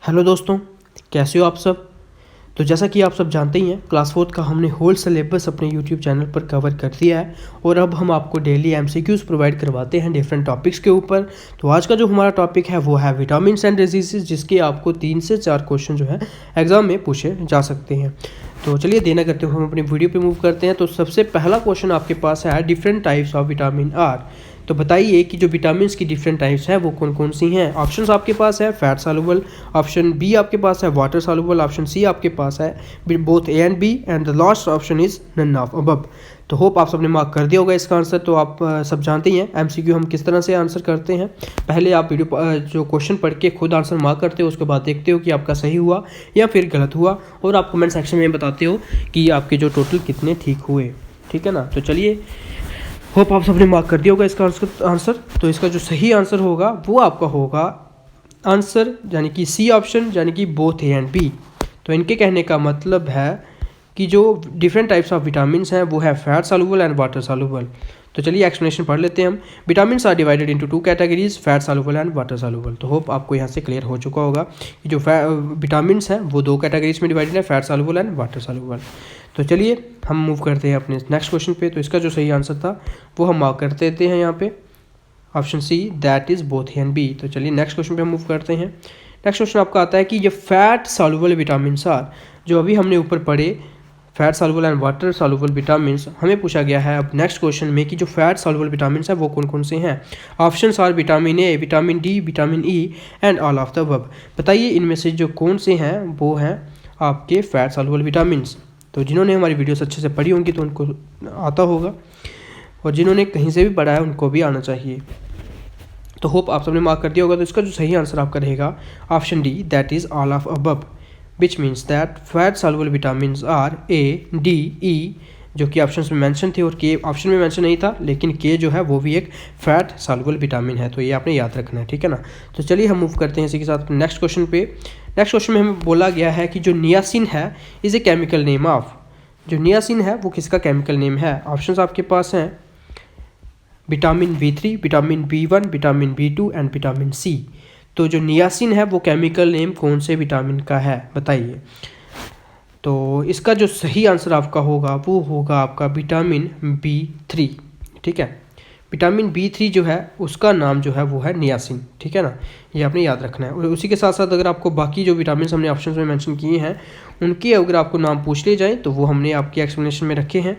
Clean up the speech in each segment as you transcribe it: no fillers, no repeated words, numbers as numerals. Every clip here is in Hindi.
हेलो दोस्तों, कैसे हो आप सब। तो जैसा कि आप सब जानते ही हैं, क्लास 4 का हमने होल सिलेबस अपने यूट्यूब चैनल पर कवर कर दिया है और अब हम आपको डेली एमसीक्यूज़ प्रोवाइड करवाते हैं डिफरेंट टॉपिक्स के ऊपर। तो आज का जो हमारा टॉपिक है वो है विटामिन्स एंड डिजीजेस, जिसके आपको 3 से 4 क्वेश्चन जो है एग्जाम में पूछे जा सकते हैं। तो चलिए देना करते हुए हम अपनी वीडियो पे मूव करते हैं। तो सबसे पहला क्वेश्चन आपके पास है different types of vitamin are. तो बताइए कि जो विटामिन्स की डिफरेंट टाइप्स हैं वो कौन कौन सी हैं। ऑप्शंस आपके पास है फैट सॉल्युबल, ऑप्शन बी आपके पास है वाटर सॉल्युबल, ऑप्शन सी आपके पास है both A and B, and the last option is none of above. तो होप आप सबने मार्क कर दिया होगा इसका आंसर। तो आप सब जानते ही हैं एमसीक्यू हम किस तरह से आंसर करते हैं। पहले आप वीडियो जो क्वेश्चन पढ़ के खुद आंसर मार्क करते हो, उसके बाद देखते हो कि आपका सही हुआ या फिर गलत हुआ, और आप कमेंट सेक्शन में बताते हो कि आपके जो टोटल कितने ठीक हुए। ठीक है ना। तो चलिए, होप आप सबने मार्क कर दिया होगा इसका आंसर। तो इसका जो सही आंसर होगा वो आपका होगा आंसर यानी कि सी ऑप्शन, यानी कि बोथ ए एंड बी। तो इनके कहने का मतलब है कि जो डिफरेंट टाइप्स ऑफ विटामिन्स हैं वो है fat soluble and water soluble. तो चलिए एक्सप्लेनेशन पढ़ लेते हैं हम। Vitamins are divided into 2 categories, fat soluble and water soluble. तो होप आपको यहाँ से क्लियर हो चुका होगा कि जो विटामिन्स हैं वो 2 कैटेगरीज में डिवाइडेड है, fat soluble and water soluble. तो चलिए हम मूव करते हैं अपने नेक्स्ट क्वेश्चन पे। तो इसका जो सही आंसर था वो हम मार्क कर देते हैं यहाँ पे, option C, that is both A and B. तो चलिए नेक्स्ट क्वेश्चन पे हम मूव करते हैं। नेक्स्ट क्वेश्चन आपका आता है कि ये फैट सॉल्युबल विटामिन्स आर, जो अभी हमने ऊपर पढ़े fat soluble and water soluble vitamins, हमें पूछा गया है अब नेक्स्ट क्वेश्चन में कि जो फैट सॉल्युबल विटामिन्स है वो कौन कौन से हैं। Options are vitamin A, vitamin D, vitamin E and all of the above. बताइए इनमें से जो कौन से हैं वो हैं आपके फैट सॉल्युबल विटामिन्स। तो जिन्होंने हमारी वीडियोस अच्छे से पढ़ी होंगी तो उनको आता होगा, और जिन्होंने कहीं से भी पढ़ा है उनको भी आना चाहिए। तो होप आप सबने मार्क कर दिया होगा। तो इसका जो सही आंसर आपका रहेगा option D, that is all of above, which means that fat soluble vitamins are A, D, E, जो कि ऑप्शन में मेंशन थे, और के ऑप्शन में मेंशन नहीं था, लेकिन के जो है वो भी एक फैट सॉल्युबल विटामिन है। तो ये आपने याद रखना है, ठीक है ना। तो चलिए हम मूव करते हैं इसी के साथ नेक्स्ट क्वेश्चन पे। नेक्स्ट क्वेश्चन में हमें बोला गया है कि जो नियासिन है is a chemical name of. जो नियासिन है वो किसका केमिकल नेम है। ऑप्शंस आपके पास हैं vitamin B3, vitamin B1, vitamin B2 and vitamin C. तो जो नियासिन है वो केमिकल नेम कौन से विटामिन का है बताइए। तो इसका जो सही आंसर आपका होगा वो होगा आपका विटामिन B3। ठीक है, विटामिन B3 जो है उसका नाम जो है वो है नियासिन। ठीक है ना, ये आपने याद रखना है। और उसी के साथ साथ अगर आपको बाकी जो विटामिन हमने ऑप्शन में मेंशन किए हैं उनके अगर आपको नाम पूछ लिए जाएँ तो वो हमने आपकी एक्सप्लेनेशन में रखे हैं।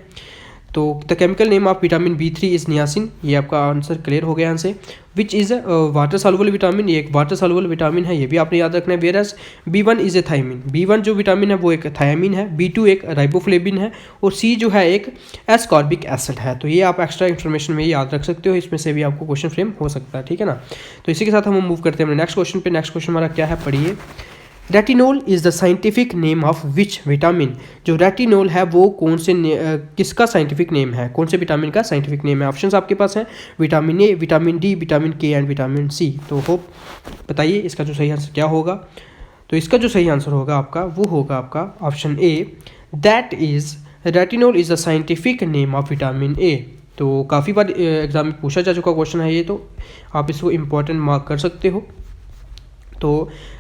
तो the chemical name of vitamin B3 is niacin, ये आपका आंसर क्लियर हो गया यहाँ से। Which is water soluble vitamin, ये एक वाटर सॉल्युबल विटामिन है, ये भी आपने याद रखना है। Whereas B1 is a thiamine, B1 जो विटामिन है वो एक थायमिन है, B2 एक राइबोफ्लेविन है, और C जो है एक एस्कॉर्बिक एसिड है। तो ये आप एक्स्ट्रा इन्फॉर्मेशन में याद रख सकते हो, इसमें से भी आपको क्वेश्चन फ्रेम हो सकता है। ठीक है ना। तो इसी के साथ हम मूव करते हैं अपने नेक्स्ट क्वेश्चन पे। नेक्स्ट क्वेश्चन हमारा क्या है, पढ़िए। Retinol is the scientific name of which vitamin. जो रेटिनोल है वो कौन से किसका साइंटिफिक नेम है, कौन से विटामिन का साइंटिफिक नेम है। ऑप्शंस आपके पास हैं vitamin A, vitamin D, vitamin के एंड विटामिन सी। तो होप बताइए इसका जो सही आंसर क्या होगा। तो इसका जो सही आंसर होगा आपका वो होगा आपका option A, that is retinol is the scientific name of vitamin A. तो काफ़ी बार एग्जाम में पूछा जा चुका क्वेश्चन है ये, तो आप इसको इम्पोर्टेंट मार्क कर सकते हो। तो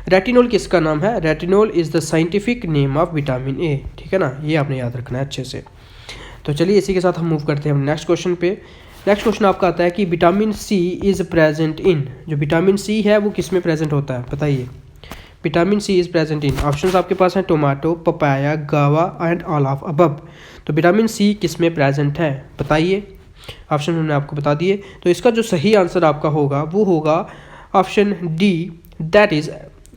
रेटिनोल किसका नाम है, retinol is the scientific name of vitamin A. ठीक है ना, ये आपने याद रखना है अच्छे से। तो चलिए इसी के साथ हम मूव करते हैं हम नेक्स्ट क्वेश्चन पे। नेक्स्ट क्वेश्चन आपका आता है कि vitamin C is present in. जो विटामिन सी है वो किस में प्रेजेंट होता है बताइए। Vitamin C is present in, options आपके पास हैं tomato, papaya, guava and all of above. तो विटामिन सी किस में प्रेजेंट है बताइए। ऑप्शन हमने आपको बता दिए। तो इसका जो सही आंसर आपका होगा वो होगा option D, that is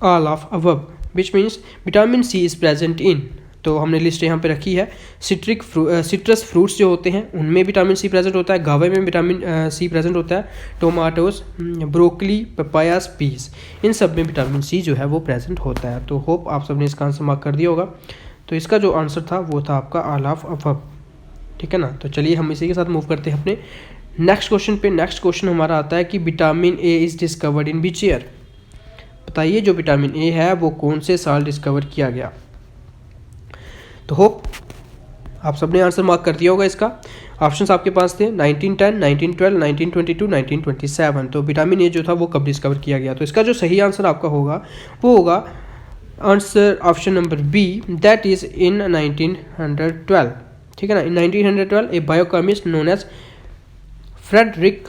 all of above, which means vitamin C is present in। तो हमने लिस्ट यहाँ पे रखी है। सिट्रस फ्रूट्स जो होते हैं उनमें विटामिन सी प्रेजेंट होता है, गावे में विटामिन सी प्रेजेंट होता है, टोमाटोज, ब्रोकली, पपायास, पीस, इन सब में विटामिन सी जो है वो प्रेजेंट होता है। तो होप आप सबने इसका आंसर मार्क कर दिया होगा। तो इसका जो आंसर था वो था आपका ऑल ऑफ अबव। ठीक है ना। तो चलिए हम इसी के साथ मूव करते हैं अपने नेक्स्ट क्वेश्चन पे। नेक्स्ट क्वेश्चन हमारा आता है कि vitamin A is discovered in which year. बताइए जो विटामिन ए है वो कौन से साल डिस्कवर किया गया। तो होप आप सबने आंसर मार्क कर दिया होगा इसका। ऑप्शंस आपके पास थे 1910, 1912, 1922, 1927। तो विटामिन ए जो था वो कब डिस्कवर किया गया। तो इसका जो सही आंसर आपका होगा वो होगा answer option number B, that is in 1912, ठीक है ना। In 1912 a biochemist known as Frederick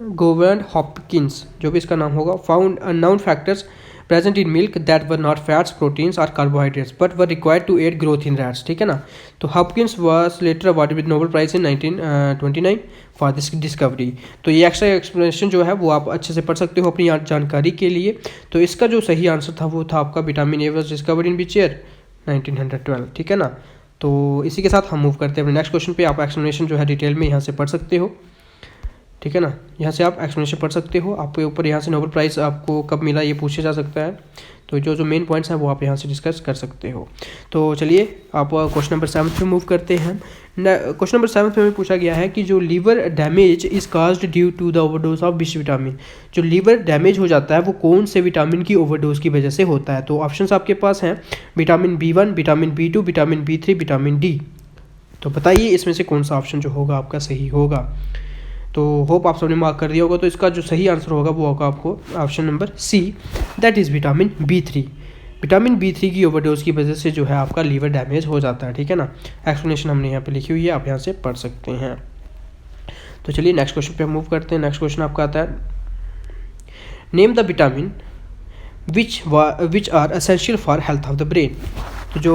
Gowland Hopkins, जो भी इसका नाम होगा, found unknown factors present in milk that were not fats, proteins और carbohydrates but were required to aid growth in rats, ठीक है ना। तो Hopkins was later awarded with Nobel prize in 1929 for this discovery. तो ये एक्स्ट्रा एक्सप्लेनेशन जो है वो आप अच्छे से पढ़ सकते हो अपनी जानकारी के लिए। तो इसका जो सही आंसर था वो था आपका vitamin A was discovered in which year, 1912, ठीक है ना। तो इसी के साथ हम मूव करते हैं अपने नेक्स्ट क्वेश्चन पे। आप एक्सप्लेनेशन जो है डिटेल में यहाँ से पढ़ सकते हो, ठीक है ना। यहाँ से आप एक्सप्लेनेशन पढ़ सकते हो। आपके ऊपर यहाँ से नोबेल प्राइज़ आपको कब मिला ये पूछा जा सकता है। तो जो मेन पॉइंट्स हैं वो आप यहाँ से डिस्कस कर सकते हो। तो चलिए आप क्वेश्चन नंबर 7 पे मूव करते हैं। क्वेश्चन नंबर 7 में पूछा गया है कि जो liver damage is caused due to the overdose of which vitamin. जो लीवर डैमेज हो जाता है वो कौन से विटामिन की ओवरडोज की वजह से होता है। तो ऑप्शंस आपके पास हैं vitamin B1, vitamin B2, vitamin B3, vitamin D. तो बताइए इसमें से कौन सा ऑप्शन जो होगा आपका सही होगा। तो होप आप सबने मार्क कर दिया होगा। तो इसका जो सही आंसर होगा वो होगा आपको option number C, that is vitamin B3। Vitamin B3 की ओवरडोज की वजह से जो है आपका लीवर डैमेज हो जाता है, ठीक है ना। एक्सप्लेनेशन हमने यहाँ पे लिखी हुई है, आप यहाँ से पढ़ सकते हैं। तो चलिए नेक्स्ट क्वेश्चन पे मूव करते हैं। नेक्स्ट क्वेश्चन आपका आता है, name the vitamin which are essential for health of the brain. तो जो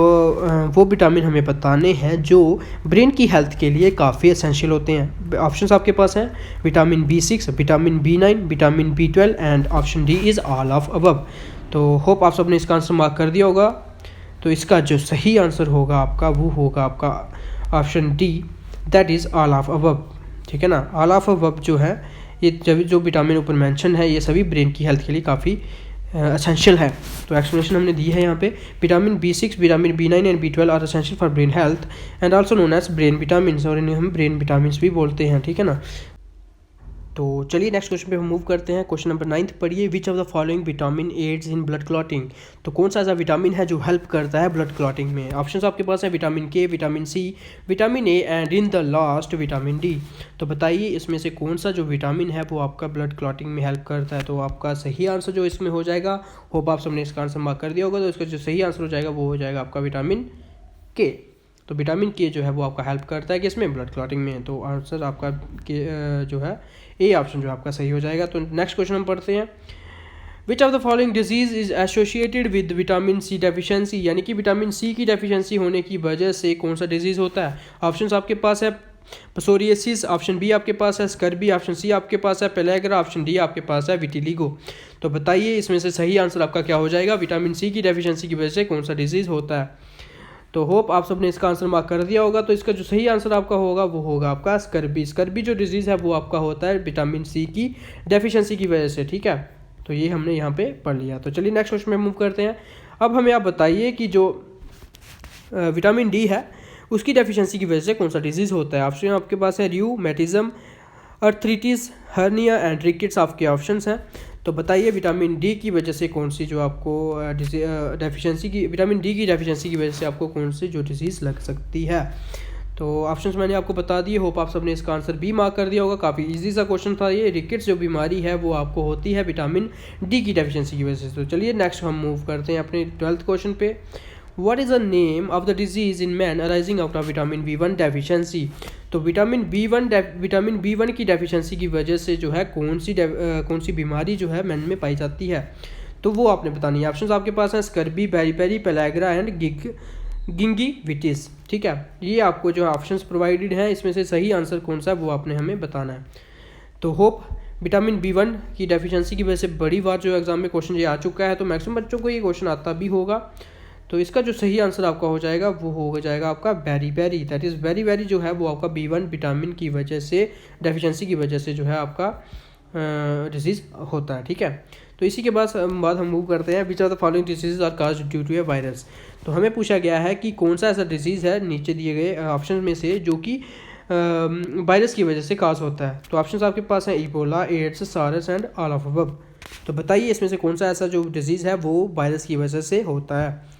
वो विटामिन हमें बताने हैं जो ब्रेन की हेल्थ के लिए काफ़ी एसेंशियल होते हैं। ऑप्शंस आपके पास हैं vitamin B6, vitamin B9, vitamin B12 and option D is all of above. तो होप आप सबने इसका आंसर मार्क कर दिया होगा। तो इसका जो सही आंसर होगा आपका वो होगा आपका option D, that is all of above, ठीक है ना। ऑल ऑफ अबव जो है ये जो विटामिन ऊपर मेंशन है ये सभी ब्रेन की हेल्थ के लिए काफ़ी एसेंशियल है। तो एक्सप्लेनेशन हमने दी है यहाँ पे, vitamin B6, vitamin B9 and B12 are essential for brain health and also known as brain vitamin, और इन्हें हम ब्रेन विटामिन भी बोलते हैं, ठीक है ना। तो चलिए नेक्स्ट क्वेश्चन पे हम मूव करते हैं। क्वेश्चन नंबर 9 पढ़िए, which of the following vitamin aids in blood clotting. तो कौन सा ऐसा विटामिन है जो हेल्प करता है ब्लड क्लॉटिंग में। ऑप्शंस आपके पास है vitamin K, vitamin C, vitamin A and in the last vitamin D. तो बताइए इसमें से कौन सा जो विटामिन है वो आपका ब्लड क्लॉटिंग में हेल्प करता है। तो आपका सही आंसर जो इसमें हो जाएगा, होप आप सबने इसका आंसर मार्क कर दिया होगा। तो इसका जो सही आंसर हो जाएगा वो हो जाएगा आपका विटामिन के। तो विटामिन के जो है वो आपका हेल्प करता है किसमें, ब्लड क्लॉटिंग में। तो आंसर आपका के जो है ए ऑप्शन जो आपका सही हो जाएगा। तो नेक्स्ट क्वेश्चन हम पढ़ते हैं, which of the following disease is associated with vitamin C deficiency. यानी कि विटामिन सी की डेफिशिएंसी होने की वजह से कौन सा डिजीज़ होता है। ऑप्शंस आपके पास है पसोरियासिस, ऑप्शन बी आपके पास है स्कर्बी, ऑप्शन सी आपके पास है पेलेग्रा, ऑप्शन डी आपके पास है विटिलिगो। तो बताइए इसमें से सही आंसर आपका क्या हो जाएगा, विटामिन सी की डेफिशिएंसी की वजह से कौन सा डिजीज़ होता है। तो होप आप सबने इसका आंसर मार्क कर दिया होगा। तो इसका जो सही आंसर आपका होगा वो होगा आपका स्कर्बी। स्कर्बी जो डिजीज़ है वो आपका होता है विटामिन सी की डेफिशिएंसी की वजह से, ठीक है। तो ये हमने यहाँ पे पढ़ लिया। तो चलिए नेक्स्ट क्वेश्चन में मूव करते हैं। अब हमें आप बताइए कि जो विटामिन डी है उसकी डेफिशिएंसी की वजह से कौन सा डिजीज़ होता है। ऑप्शन आपके पास है rheumatism, arthritis, hernia and rickets आपके ऑप्शंस हैं। तो बताइए विटामिन डी की वजह से कौन सी जो आपको डेफिशिएंसी की, विटामिन डी की डेफिशिएंसी की वजह से आपको कौन सी जो डिजीज़ लग सकती है। तो ऑप्शंस मैंने आपको बता दिए, होप आप सबने इसका आंसर बी मार्क कर दिया होगा। काफ़ी इजी सा क्वेश्चन था ये। रिकेट्स जो बीमारी है वो आपको होती है विटामिन डी की डेफिशिएंसी की वजह से। तो चलिए नेक्स्ट हम मूव करते हैं अपने 12th क्वेश्चन पे, what is the name of the disease in man arising out of vitamin B1 deficiency. तो विटामिन B1 की डेफिशिएंसी की वजह से जो है कौन सी बीमारी जो है मैन में पाई जाती है, तो वो आपने बतानी है। ऑप्शंस आपके पास हैं स्कर्बी, बेरीपेरी, पेलेग्रा एंड गिंगिविटिस, ठीक है। ये आपको जो ऑप्शंस प्रोवाइडेड हैं इसमें से सही आंसर कौन सा है वो आपने हमें बताना है। तो होप विटामिन B1 की डेफिशिएंसी की वजह से बड़ी बार जो एग्जाम में क्वेश्चन ये आ चुका है, तो मैक्सिमम बच्चों को ये क्वेश्चन आता भी होगा। तो इसका जो सही आंसर आपका हो जाएगा वो हो जाएगा आपका बेरीबेरी, दैट इज़ बेरीबेरी जो है वो आपका B1 विटामिन की वजह से, डेफिशिएंसी की वजह से जो है आपका डिजीज़ होता है, ठीक है। तो इसी के बाद हम मूव करते हैं, which are the following disease are caused due to a virus. तो हमें पूछा गया है कि कौन सा ऐसा डिजीज़ है नीचे दिए गए ऑप्शन में से जो कि वायरस की वजह से काज होता है। तो ऑप्शंस आपके पास हैं इबोला, एड्स, सारस एंड ऑल ऑफ अबव। तो बताइए इसमें से कौन सा ऐसा जो डिजीज़ है वो वायरस की वजह से होता है।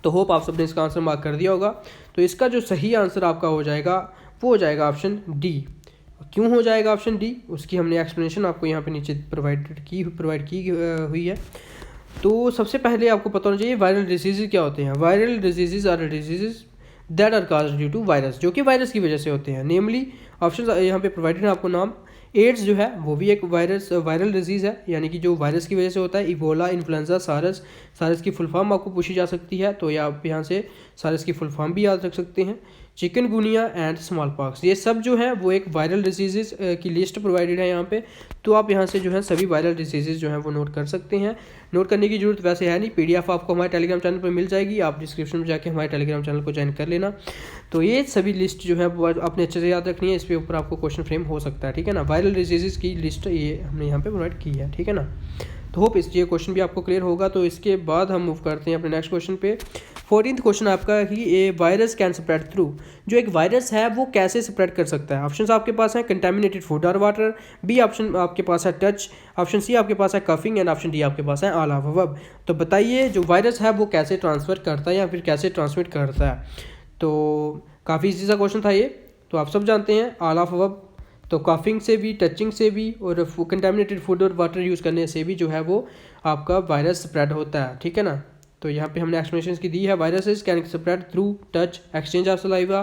तो होप आप सबने इसका आंसर मार्क कर दिया होगा। तो इसका जो सही आंसर आपका हो जाएगा वो हो जाएगा ऑप्शन डी। क्यों हो जाएगा ऑप्शन डी, उसकी हमने एक्सप्लेनेशन आपको यहाँ पे नीचे प्रोवाइड की हुई है। तो सबसे पहले आपको पता होना चाहिए वायरल डिजीज़ क्या होते हैं। Viral disease are disease that are caused due to virus, जो कि वायरस की वजह से होते हैं। नेमली ऑप्शन यहाँ पे प्रोवाइडेड है आपको नाम। एड्स जो है वो भी एक वायरल डिजीज़ है, यानी कि जो वायरस की वजह से होता है। इबोला, इन्फ्लुएंजा, सारस की फुल फॉर्म आपको पूछी जा सकती है, तो ये आप यहाँ से सारस की फुल फॉर्म भी याद रख सकते हैं। चिकनगुनिया एंड स्मॉल पॉक्स, ये सब जो है वो एक वायरल डिजीज़ की लिस्ट प्रोवाइडेड है यहाँ पे। तो आप यहाँ से जो है सभी वायरल डिजीज़ जो है वो नोट कर सकते हैं। नोट करने की जरूरत वैसे है नहीं, PDF आपको हमारे टेलीग्राम चैनल पर मिल जाएगी, आप डिस्क्रिप्शन में जाके हमारे टेलीग्राम चैनल को ज्वाइन कर लेना। तो ये सभी लिस्ट जो है वो आपने अच्छे से याद रखनी है, इस पे ऊपर आपको क्वेश्चन फ्रेम हो सकता है, ठीक है ना। वायरल डिजीज़ की लिस्ट ये हमने यहाँ पे प्रोवाइड की है, ठीक है ना। तो होप ये क्वेश्चन भी आपको क्लियर होगा। तो इसके बाद हम मूव करते हैं अपने नेक्स्ट क्वेश्चन पे। 14th क्वेश्चन आपका है कि ए वायरस कैन स्प्रेड थ्रू, जो एक वायरस है वो कैसे स्प्रेड कर सकता है। ऑप्शंस आपके पास हैं कंटेमिनेटेड फूड और वाटर, बी ऑप्शन आपके पास है टच, ऑप्शन सी आपके पास है कफिंग एंड ऑप्शन डी आपके पास है ऑल ऑफ अबव। तो बताइए जो वायरस है वो कैसे ट्रांसफ़र करता है या फिर कैसे ट्रांसमिट करता है। तो काफ़ी इजी सा क्वेश्चन था ये, तो आप सब जानते हैं ऑल ऑफ अबव। तो कॉफिंग से भी, टचिंग से भी और कंटेमिनेटेड फूड और वाटर यूज़ करने से भी जो है वो आपका वायरस स्प्रेड होता है, ठीक है ना। तो यहाँ पे हमने एक्सप्लेनेशन की दी है। Viruses can spread through touch, exchange of saliva,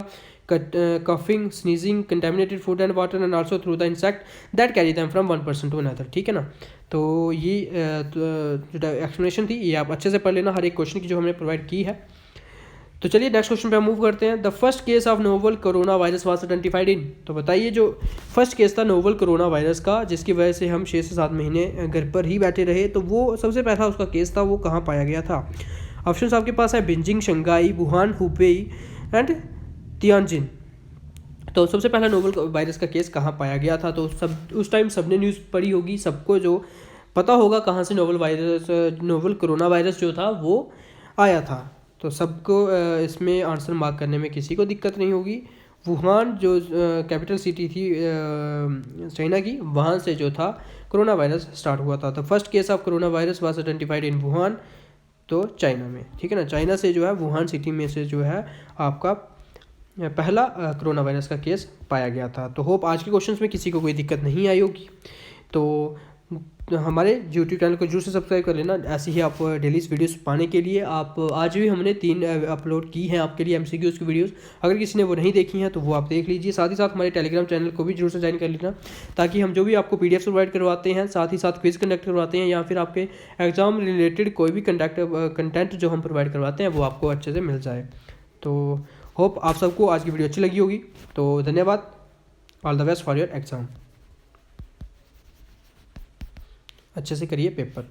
coughing, sneezing, contaminated food and water and also through the insect that carry them from one person to another, ठीक है ना। तो ये जो एक्सप्लेनेशन थी ये आप अच्छे से पढ़ लेना हर एक क्वेश्चन की जो हमने प्रोवाइड की है। तो चलिए नेक्स्ट क्वेश्चन पे हम मूव करते हैं। The first case of novel corona virus was identified in, तो बताइए जो फर्स्ट केस था नोवल कोरोना वायरस का, जिसकी वजह से हम 6 से 7 महीने घर पर ही बैठे रहे, तो वो सबसे पहला उसका केस था वो कहाँ पाया गया था। ऑप्शंस आपके पास है Beijing, Shanghai, Wuhan, Hubei and Tianjin. तो सबसे पहला नोवल वायरस का केस कहाँ पाया गया था, तो सब उस टाइम सबने न्यूज़ पढ़ी होगी, सबको जो पता होगा कहाँ से नोवल कोरोना वायरस जो था वो आया था। तो सबको इसमें आंसर मार्क करने में किसी को दिक्कत नहीं होगी। वुहान जो कैपिटल सिटी थी चाइना की, वहाँ से जो था कोरोना वायरस स्टार्ट हुआ था। तो first case of corona virus was identified in Wuhan, तो चाइना में, ठीक है ना। चाइना से जो है वुहान सिटी में से जो है आपका पहला कोरोना वायरस का केस पाया गया था। तो होप आज के क्वेश्चंस में किसी को कोई दिक्कत नहीं आई होगी। तो हमारे यूट्यूब चैनल को जरूर से सब्सक्राइब कर लेना। ऐसे ही आप डेली वीडियोस पाने के लिए आप आज भी हमने 3 अपलोड की हैं आपके लिए MCQs की वीडियोस, अगर किसी ने वो नहीं देखी हैं तो वो आप देख लीजिए। साथ ही साथ हमारे टेलीग्राम चैनल को भी जरूर से ज्वाइन कर लेना, ताकि हम जो भी आपको PDF प्रोवाइड करवाते हैं, साथ ही साथ क्विज़ कंडक्ट करवाते हैं या फिर आपके एग्जाम रिलेटेड कोई भी कंटेंट जो हम प्रोवाइड करवाते हैं वो आपको अच्छे से मिल जाए। तो होप आप सबको आज की वीडियो अच्छी लगी होगी। तो धन्यवाद। All the best for your exam. अच्छे से करिए पेपर।